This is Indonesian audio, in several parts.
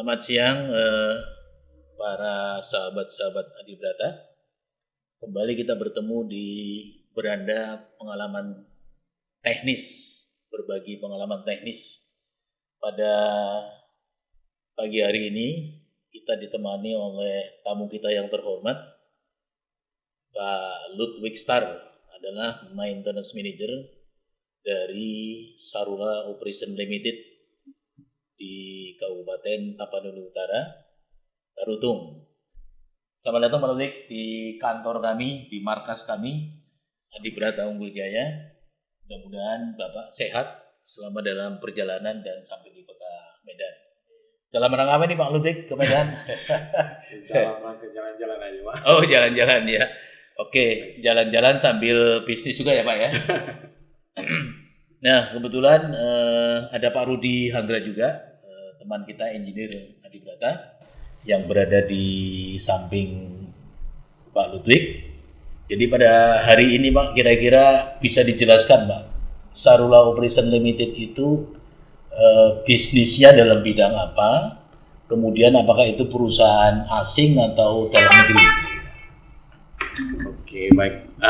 Selamat siang para sahabat-sahabat Adibrata. Kembali kita bertemu di beranda pengalaman teknis, berbagi pengalaman teknis. Pada pagi hari ini kita ditemani oleh tamu kita yang terhormat, Pak Ludwig Star, adalah Maintenance Manager dari Sarula Operation Limited di Kabupaten Tapanuli Utara, Tarutung. Selamat datang Pak Ludwig di kantor kami, di markas kami, Adibrata Unggul Jaya. Mudah-mudahan Bapak sehat selama dalam perjalanan dan sampai di kota Medan. Dalam rangka apa nih Pak Ludwig ke Medan? Dalam rangka jalan-jalan aja Pak. Oh, jalan-jalan ya. Oke, jalan-jalan sambil bisnis juga ya Pak ya. Nah, kebetulan ada Pak Rudi Hanggra juga, teman kita engineer Adibrata yang berada di samping Pak Ludwig. Jadi pada hari ini Pak, kira-kira bisa dijelaskan Pak, Sarula Operation Limited itu bisnisnya dalam bidang apa? Kemudian apakah itu perusahaan asing atau dalam negeri? Oke, baik.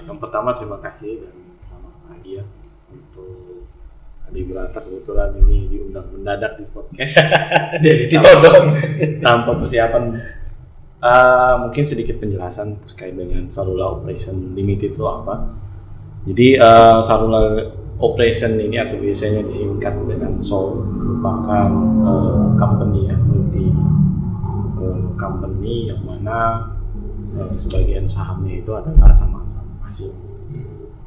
Yang pertama terima kasih dan selamat pagi ya untuk Adibrata. Kebetulan ini diundang mendadak di podcast. Jadi Ditodong. tanpa persiapan. Mungkin sedikit penjelasan terkait dengan Sarula Operation Limited itu apa. Jadi Sarula Operation ini atau biasanya disingkat dengan SOL merupakan company ya, multi company yang mana sebagian sahamnya itu adalah sama-sama asing,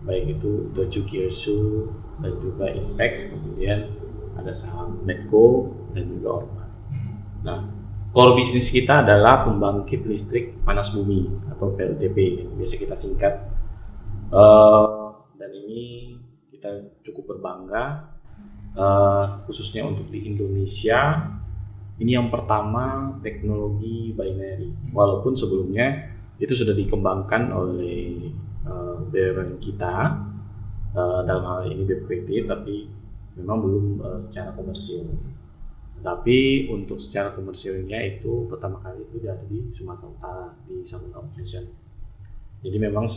baik itu Toju Kyosho dan juga Inpex, kemudian ada saham Medco dan juga Ormat. Nah, core bisnis kita adalah pembangkit listrik panas bumi atau PLTP, biasa kita singkat. Dan ini kita cukup berbangga, khususnya untuk di Indonesia. Ini yang pertama teknologi binary, walaupun sebelumnya itu sudah dikembangkan oleh BUMN kita, dalam hal ini BPPT, tapi memang belum secara komersil. Tapi untuk secara komersilnya itu pertama kali itu ada di Sumatera Utara, di Sarula Operation. Jadi memang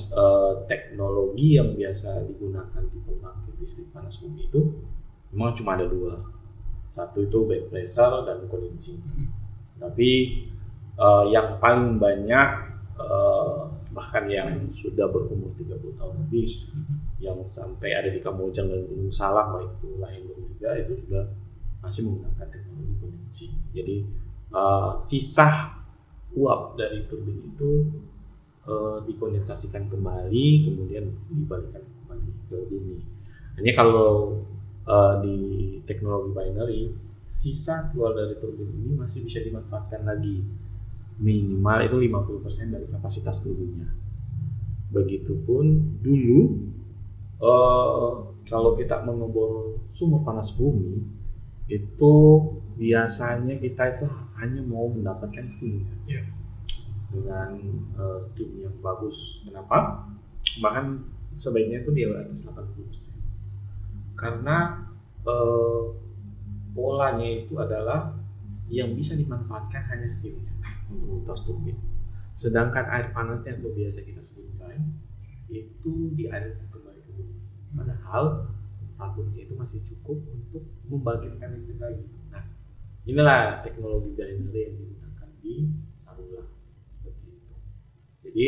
teknologi yang biasa digunakan di pembangkit listrik panas bumi itu memang cuma ada dua. Satu itu back pressure dan kondensing. Tapi yang paling banyak bahkan yang sudah berumur 30 tahun lebih, yang sampai ada di Kamojang dan Gunung Salak, baik itu Lahendung juga, itu sudah masih menggunakan teknologi kondensing. Jadi sisa uap dari turbin itu dikondensasikan kembali, kemudian dibalikan kembali ke bumi. Hanya kalau di teknologi binary, sisa keluar dari turbin ini masih bisa dimanfaatkan lagi, minimal itu 50% dari kapasitas turbinnya. Begitupun dulu kalau kita mengebor sumur panas bumi itu biasanya kita itu hanya mau mendapatkan steam dengan steam yang bagus. Kenapa? Bahkan sebaiknya itu di atas 80%. Karena polanya itu adalah yang bisa dimanfaatkan hanya steamnya untuk motor turbin. Sedangkan air panasnya atau biasa kita sebut brine itu dialirkan kembali ke bumi. Padahal temperaturnya itu masih cukup untuk membangkitkan listrik lagi. Nah, inilah teknologi binary yang digunakan di Sarula seperti itu. Jadi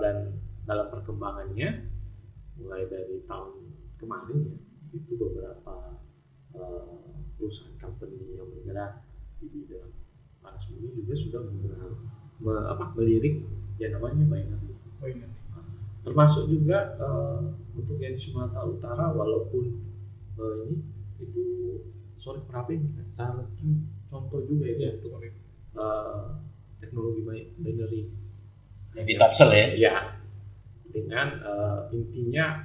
dan dalam perkembangannya mulai dari tahun kemarin ya, itu beberapa perusahaan company yang bergerak di bidang panas bumi juga sudah melirik yang namanya binary. Termasuk juga untuk yang di Sumatera Utara, walaupun ini itu sorry Prapen kan salah satu contoh juga itu untuk teknologi binary Di Tapsel ya? Ya, dengan intinya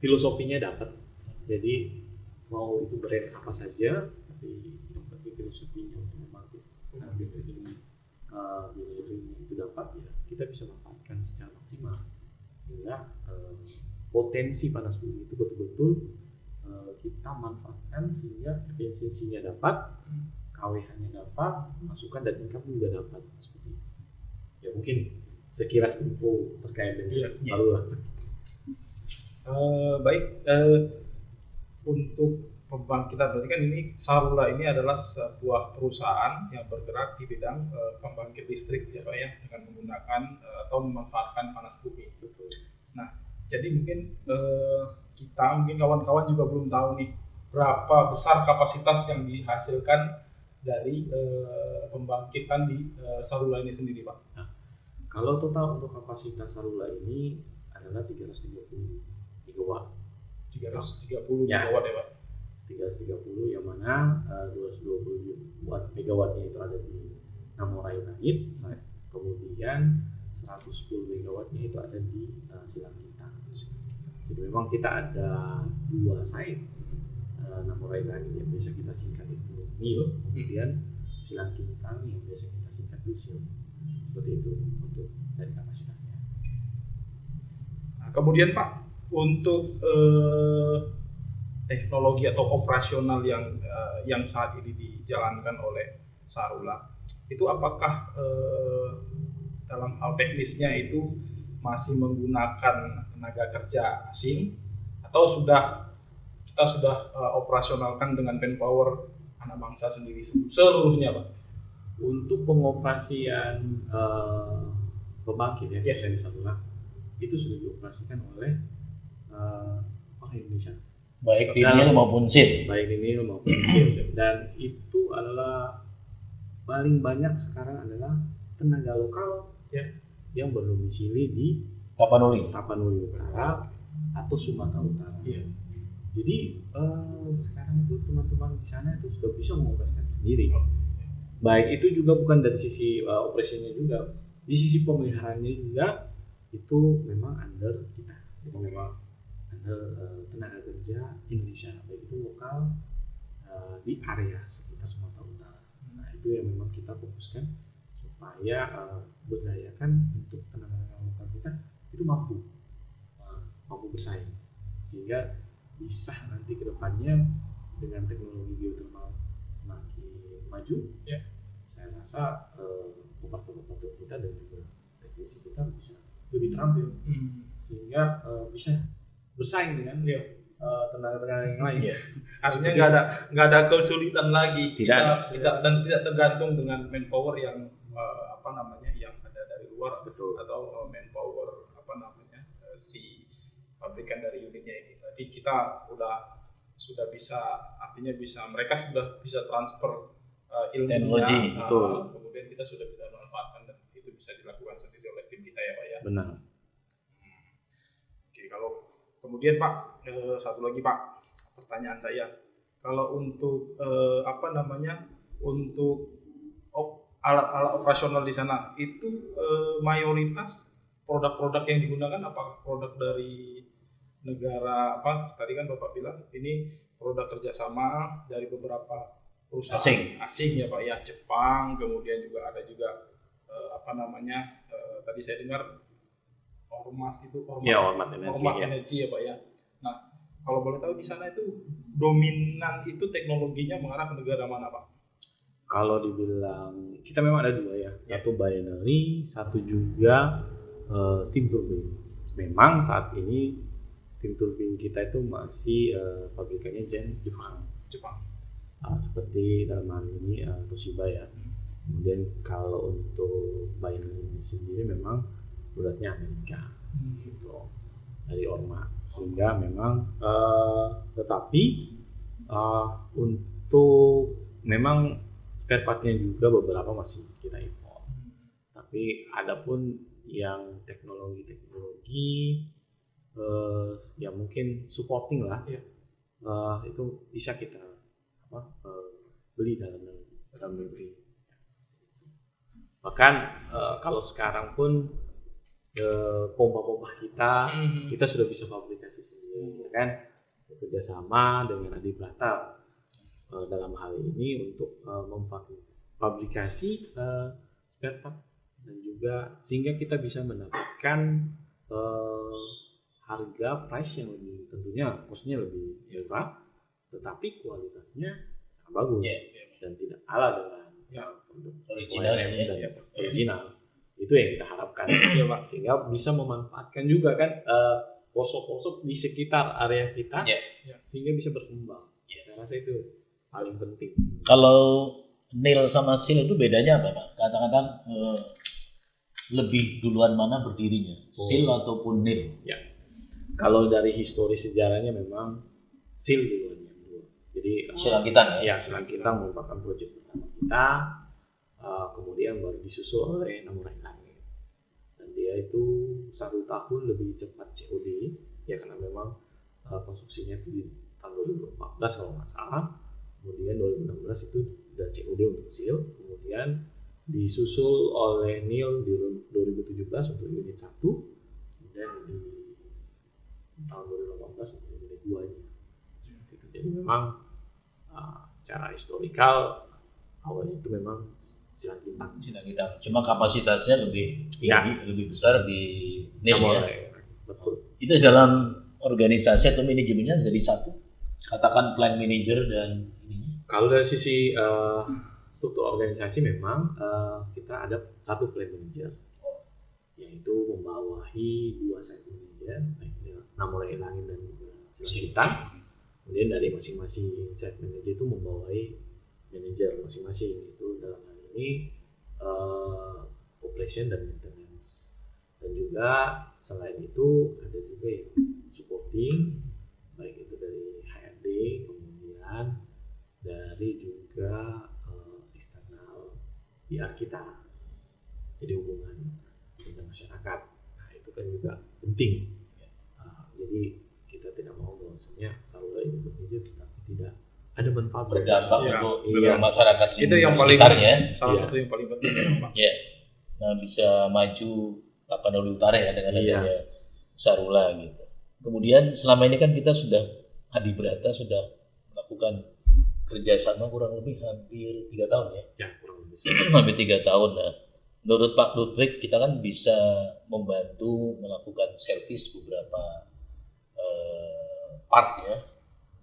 filosofinya dapat. Jadi mau itu brand apa saja, tapi yang penting filosofinya untuk membangkit listrik ini binary itu dapat, ya kita bisa manfaatkan secara maksimal sehingga potensi panas bumi itu betul-betul kita manfaatkan sehingga efisiensinya dapat, KWH-nya dapat, masukan dan income juga dapat seperti itu. Ya mungkin sekilas info terkait dengan Sarula. Baik, untuk pembangkitan berarti kan ini Sarula ini adalah sebuah perusahaan yang bergerak di bidang pembangkit listrik ya Pak ya, dengan menggunakan atau memanfaatkan panas bumi. Nah, jadi mungkin mungkin kawan-kawan juga belum tahu nih berapa besar kapasitas yang dihasilkan dari pembangkitan di Sarula ini sendiri Pak. Nah, kalau total untuk kapasitas Sarula ini adalah 330 gigawatt. 330 Ya. megawatt ya Pak. 330 yang mana 220 megawattnya itu ada di Namorai Unit, kemudian 110 megawattnya itu ada di Silangkitang. Jadi memang kita ada 2 site, Namorai Unit yang biasa kita singkat itu NIL, kemudian Silangkitang yang biasa kita singkat Lucio. Seperti itu untuk dari kapasitasnya. Nah, kemudian Pak, untuk teknologi atau operasional yang saat ini dijalankan oleh Sarula itu apakah dalam hal teknisnya itu masih menggunakan tenaga kerja asing atau kita sudah operasionalkan dengan manpower anak bangsa sendiri seluruhnya Pak? Untuk pengoperasian pembangkit dari Sarula itu sudah dioperasikan oleh orang Indonesia. Baik NIL maupun SIN. Dan itu adalah paling banyak sekarang adalah tenaga lokal yang berdomisili di Tapanuli Utara atau Sumatera Utara. Jadi sekarang itu teman-teman di sana itu sudah bisa mengoperasikan sendiri. Baik itu juga bukan dari sisi operasinya juga, di sisi pemeliharaannya juga itu memang under kita. Itu memang tenaga kerja Indonesia, baik itu lokal di area sekitar Sumatera Utara. Nah itu yang memang kita fokuskan supaya berdayakan untuk tenaga lokal kita itu mampu bersaing, sehingga bisa nanti kedepannya dengan teknologi geothermal semakin maju, saya rasa operator kita dan juga teknisi kita bisa lebih terampil, sehingga bisa bersaing dengan tenaga-tenaga yang lain. Artinya nggak ada kesulitan lagi. Tidak tergantung dengan manpower yang yang ada dari luar. Betul. Atau manpower si pabrikan dari unitnya ini. Berarti kita sudah bisa, artinya mereka sudah bisa transfer ilmunya, kemudian kita sudah bisa manfaatkan dan itu bisa dilakukan sendiri oleh tim kita ya Pak ya. Benar. Oke, kalau kemudian Pak, satu lagi Pak, pertanyaan saya, kalau untuk untuk alat-alat operasional di sana itu mayoritas produk-produk yang digunakan apakah produk dari negara apa? Tadi kan Bapak bilang ini produk kerjasama dari beberapa perusahaan asing ya Pak ya, Jepang, kemudian juga ada tadi saya dengar Ormat Energi ya Pak ya. Nah, kalau boleh tahu di sana itu dominan itu teknologinya mengarah ke negara mana Pak? Kalau dibilang kita memang ada 2 ya, satu binary, satu juga steam turbine. Memang saat ini steam turbine kita itu masih pabrikannya Jepang. Seperti dalam hal ini Toshiba ya. Kemudian kalau untuk binary sendiri memang produknya Amerika gitu, dari Ormat, sehingga memang tetapi untuk memang spare partnya juga beberapa masih kita import, tapi adapun yang teknologi yang mungkin supporting lah itu bisa kita beli dalam negeri. Bahkan kalau sekarang pun pompa-pompa kita sudah bisa fabrikasi sendiri, kan, bekerjasama dengan Adibrata dalam hal ini untuk memfabrikasi spare part, dan juga sehingga kita bisa mendapatkan harga price yang lebih, tentunya costnya lebih murah, tetapi kualitasnya sangat sangat bagus Iya. dan tidak kalah dengan Ya. produk Original OEM ya. dan original. Itu yang kita harapkan. Iya, Pak. Sehingga bisa memanfaatkan juga kan workshop-workshop di sekitar area kita, Iya. sehingga bisa berkembang. Iya. Saya rasa itu paling penting. Kalau nil sama sil itu bedanya apa Pak? Katakan lebih duluan mana berdirinya, sil ataupun nil? Ya, kalau dari histori sejarahnya memang sil duluan yang dulu. Jadi Silangkitan ya? ya Silangkitang merupakan proyek pertama kita, kemudian baru disusul oleh Namurai Langit. Dan dia itu 1 tahun lebih cepat COD, ya karena memang konstruksinya itu di tahun 2014 kalau nggak salah. Kemudian 2016 itu udah COD untuk sil, kemudian disusul oleh NIL di 2017 untuk unit 1, kemudian di tahun 2018 untuk unit 2-nya. Seperti itu. Jadi memang secara historikal awalnya itu memang Silangkitang. Silangkitan. Cuma kapasitasnya lebih tinggi, Ya. lebih besar di nil ya. Betul. Itu dalam organisasi atau manajemennya jadi satu. Katakan plan manager dan ini. Kalau dari sisi struktur organisasi memang kita ada satu plan manager, yaitu membawahi 2 site manager, Namurai Langit dan juga Silangkitang. Kemudian dari masing-masing site manager itu membawahi manajer masing-masing. Itu dalam hal ini operation dan maintenance. Dan juga selain itu ada juga yang supporting, baik itu dari HRD, kemudian dari juga eksternal PR kita, jadi hubungan dengan masyarakat. Nah itu kan juga penting. Jadi kita tidak mau bahwasanya Sarula ini bekerja tetapi tidak ada manfaat Berdampak Iya, untuk iya. masyarakat Itu yang paling sekitarnya. salah Iya. satu yang paling penting ya, Pak. Ya. Nah bisa maju Tapanuli Utara ya dengan Iya. adanya Sarula gitu. Kemudian selama ini kan kita sudah Adibrata sudah melakukan kerjasama kurang lebih hampir 3 tahun ya. Ya kurang lebih. Hampir 3 tahun. Nah, menurut Pak Ludwig kita kan bisa membantu melakukan servis beberapa part ya.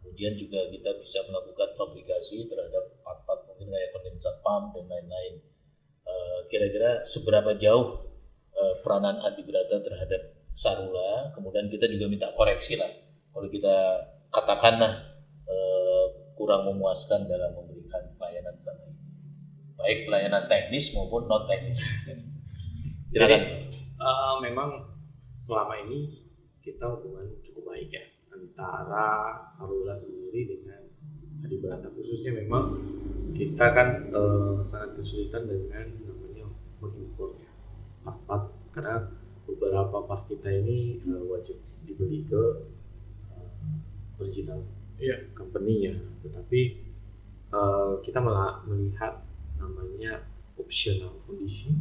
Kemudian juga kita bisa melakukan fabrikasi terhadap part-part mungkin kayak kondensat pump dan lain-lain. Kira-kira seberapa jauh peranan Adibrata terhadap Sarula? Kemudian kita juga minta koreksi lah. Kalau kita katakanlah kurang memuaskan dalam memberikan pelayanan selama ini, baik pelayanan teknis maupun non teknis. Jadi memang selama ini kita hubungan cukup baik ya antara Sarula sendiri dengan Adibrata, khususnya memang kita kan sangat kesulitan dengan namanya mengimpor ya part-part, karena beberapa part kita ini wajib dibeli ke original company-nya, tetapi kita malah melihat namanya optional condition,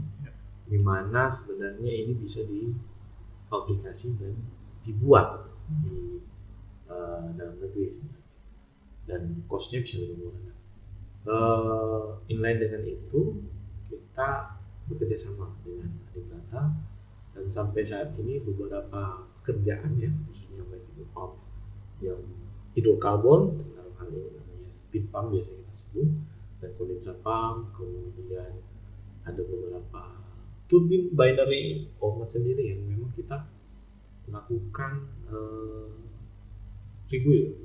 di mana sebenarnya ini bisa diaplikasi dan dibuat di dalam negeri sebenarnya, dan cost-nya bisa lebih murah. Inline dengan itu kita bekerja sama dengan Adibrata, dan sampai saat ini beberapa kerjaan ya, khususnya baik itu pump yang hidrokarbon, dalam hal ini namanya feed pump biasanya kita sebut, dan kondensat pump, kemudian ada beberapa turbin binary format sendiri yang memang kita melakukan rebuild,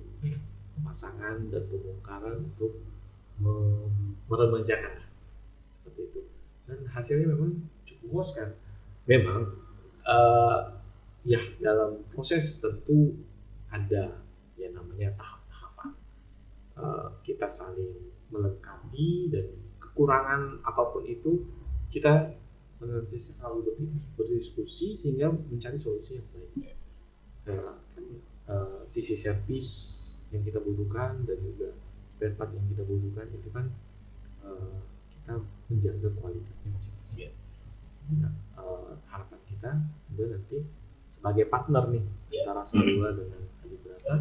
pemasangan dan pembongkaran untuk meremajakan seperti itu, dan hasilnya memang cukup memuaskan. Memang ya dalam proses tentu ada yang namanya tahap-tahapan, kita saling melengkapi, dan kekurangan apapun itu kita senantiasa selalu berdiskusi sehingga mencari solusi yang baik. Sisi servis yang kita butuhkan dan juga spare part yang kita butuhkan itu kan kita menjaga kualitasnya masing-masing. Nah, harapan kita juga nanti sebagai partner nih antara Sarula dengan Adibrata,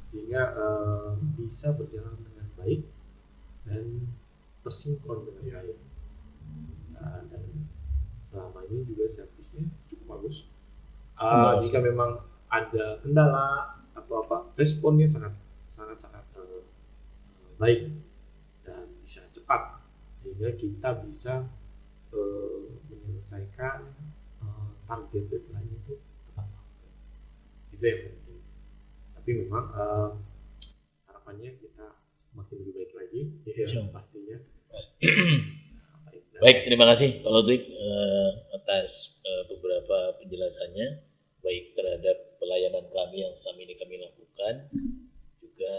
sehingga bisa berjalan dengan baik dan tersinkron dengan baik. Dan selama ini juga servisnya cukup bagus. Jika memang ada kendala atau apa, responnya sangat baik cepat sehingga kita bisa menyelesaikan target deadline itu tepat waktu. Itu yang penting. Tapi memang harapannya kita semakin lebih baik lagi, ya pastinya. Baik, terima kasih Pak Ludwig atas beberapa penjelasannya, baik terhadap pelayanan kami yang selama ini kami lakukan, juga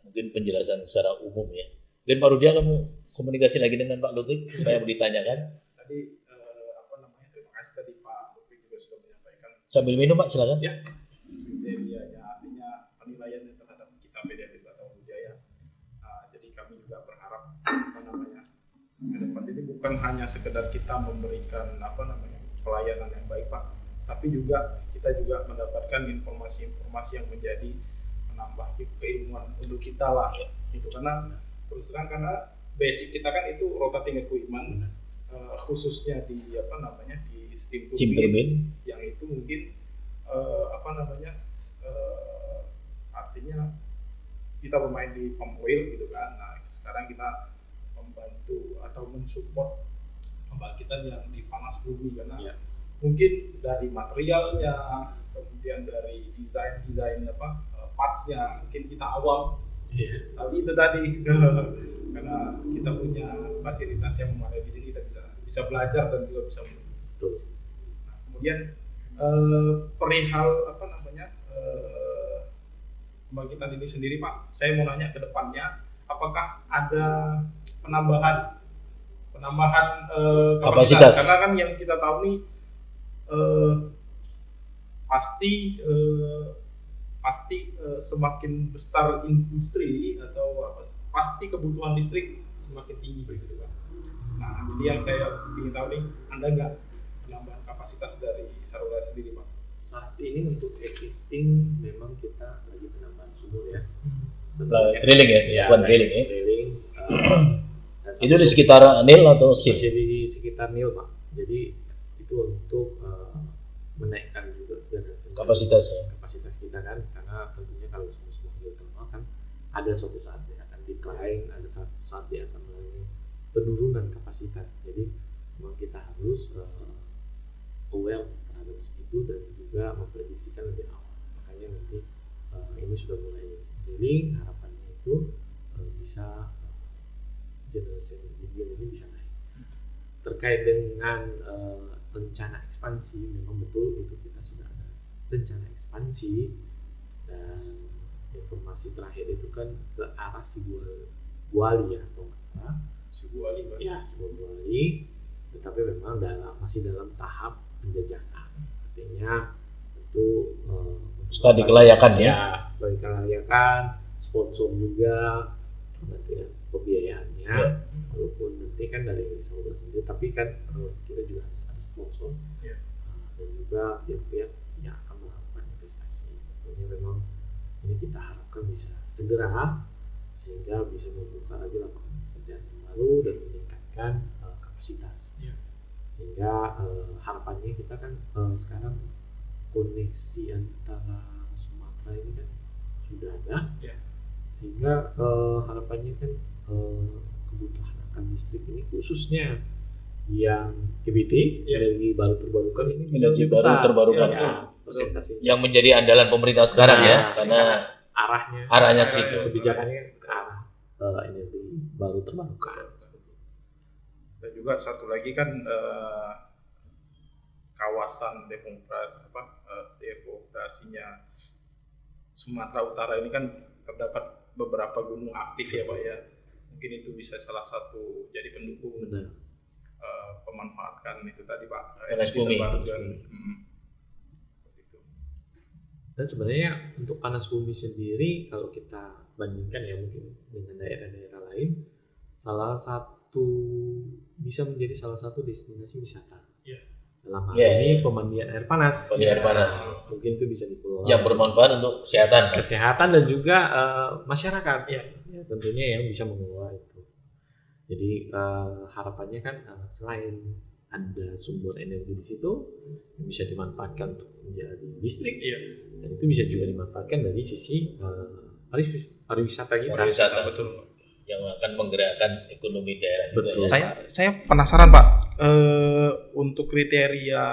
mungkin penjelasan secara umum ya. Dan Pak Rudia, kamu komunikasi lagi dengan Pak Ludwig supaya mau ditanyakan. Tadi terima kasih tadi Pak Ludwig juga sudah menyampaikan Sambil minum Pak, silakan. ya kriterianya, artinya penilaiannya terhadap kita PDRI atau Budaya. Jadi kami juga berharap ke depan ini bukan hanya sekedar kita memberikan pelayanan yang baik Pak, tapi juga kita juga mendapatkan informasi-informasi yang menjadi menambah keilmuan untuk kita lah gitu. Karena terus terang, karena basic kita kan itu rotating equipment, khususnya di di steam turbine, yang itu mungkin artinya kita bermain di pump oil gitu kan. Nah sekarang kita membantu atau mensupport pembangkitan yang di panas bumi, karena mungkin dari materialnya, kemudian dari desain partsnya mungkin kita awam. Tapi itu tadi karena kita punya fasilitas yang memadai di sini, kita bisa belajar dan juga bisa menentu. Nah, kemudian perihal pembangkitan ini sendiri Pak, saya mau nanya ke depannya, apakah ada penambahan kapasitas? Karena kan yang kita tahu nih pasti semakin besar industri atau pasti kebutuhan listrik semakin tinggi begitu Pak. Nah, jadi yang saya ingin tahu nih, Anda nggak penambahan kapasitas dari Sarula sendiri Pak? Saat ini untuk existing memang kita lagi penambahan sumur ya. Drilling ya, bukan drilling ya. Drilling. Itu di sekitar nil atau sil? Masih di sekitar nil Pak. Jadi itu untuk menaikkan juga kapasitas kita kan, karena tentunya kalau semua geothermal kan ada suatu saat dia akan decline, ada suatu saat dia akan mengalami penurunan kapasitas. Jadi memang kita harus aware terhadap itu dan juga memprediksikan lebih awal. Makanya nanti ini sudah mulai drilling, harapannya itu bisa generation ini bisa naik. Terkait dengan rencana ekspansi, memang betul itu kita sudah ada rencana ekspansi, dan informasi terakhir itu kan ke arah Sibuali ya, atau Sibuali Pak. Ya, Sibuali, tetapi memang masih dalam tahap penjajakan. Artinya itu studi kelayakan ya, studi kelayakan, sponsor juga, nanti ya, pembiayaannya, walaupun nanti kan dari Sarula sendiri, tapi kan kita juga harus ada sponsor dan juga pihak-pihak yang akan melakukan investasi. Tentunya memang ini kita harapkan bisa segera, sehingga bisa membuka lagi lapangan pekerjaan yang baru dan meningkatkan kapasitas. Sehingga harapannya kita kan sekarang koneksi antara Sumatera ini kan sudah ada, sehingga harapannya kan kebutuhan akan listrik ini khususnya yang EBT, energi baru terbarukan ini bisa energi lebih baru besar, terbarukan presentasinya. yang menjadi andalan pemerintah sekarang ya, karena arahnya ke situ. Kebijakannya ke arah energi baru terbarukan. Dan juga satu lagi kan kawasan deforestasinya Sumatera Utara ini kan terdapat beberapa gunung aktif ya Pak ya. Mungkin itu bisa salah satu jadi pendukung pemanfaatkan itu tadi Pak. Panas bumi. Dan sebenarnya untuk panas bumi sendiri kalau kita bandingkan ya mungkin dengan daerah-daerah lain, bisa menjadi salah satu destinasi wisata. Dalam hal ini pemandian air panas. Air panas. Mungkin itu bisa dikelola. Yang bermanfaat untuk kesehatan dan juga masyarakat. Ya, tentunya yang bisa mengelola itu. Jadi harapannya kan selain ada sumber energi di situ yang bisa dimanfaatkan untuk menjadi listrik, dan itu bisa juga dimanfaatkan dari sisi pariwisata kita. Betul. yang akan menggerakkan ekonomi daerah juga. Betul. Ya. Saya penasaran Pak, untuk kriteria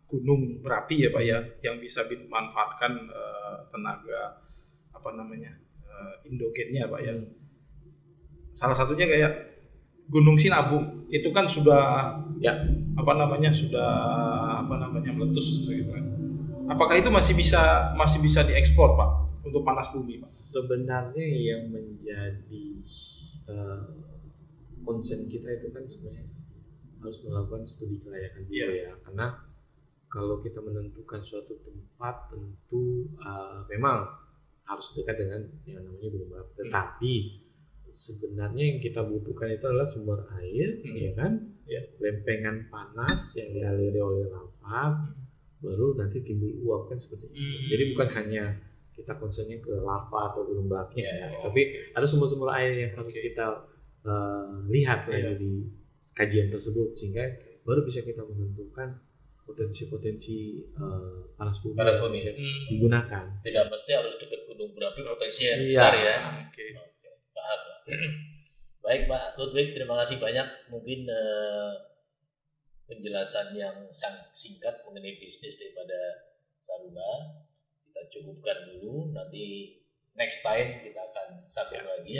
gunung berapi ya Pak ya, yang bisa dimanfaatkan tenaga endogennya Pak ya. Salah satunya kayak Gunung Sinabung itu kan sudah meletus gitu kan. Apakah itu masih bisa diekspor Pak untuk panas bumi Pak? Sebenarnya yang menjadi concern kita itu kan sebenarnya harus melakukan studi kelayakan juga ya, karena kalau kita menentukan suatu tempat tentu memang harus dekat dengan yang namanya gunung berapi. Tetapi sebenarnya yang kita butuhkan itu adalah sumber air, ya kan, lempengan panas yang dialiri oleh lava, baru nanti timbul uap kan seperti itu. Jadi bukan hanya kita concernnya ke lava atau gunung berapi, tapi ada sumber-sumber air yang harus kita lihat lagi di kajian tersebut, sehingga baru bisa kita menentukan potensi-potensi panas bumi yang bisa digunakan. Tidak pasti harus dekat gunung berapi, potensinya besar ya. Oke. Paham. Baik Pak Ludwig, terima kasih banyak. Mungkin penjelasan yang sangat singkat mengenai bisnis daripada Sarula kita cukupkan dulu. Nanti next time kita akan sambung lagi.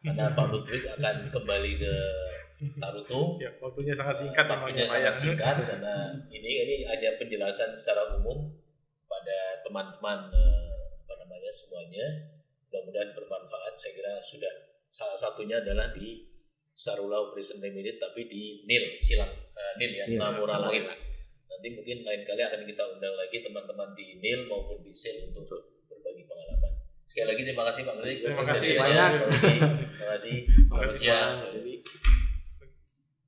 Karena Pak Ludwig akan kembali ke Tarutung. Ya, waktunya sangat singkat. Waktunya sangat singkat karena ini hanya penjelasan secara umum pada teman-teman semuanya. Mudah-mudahan bermanfaat. Saya kira sudah salah satunya adalah di Sarula Operation Limited, tapi di NIL Namura Langit. Nanti mungkin lain kali akan kita undang lagi teman-teman di NIL maupun di SEL untuk berbagi pengalaman. Sekali lagi terima kasih Pak Ludwig. Terima kasih banyak. Terima kasih. Selamat siang.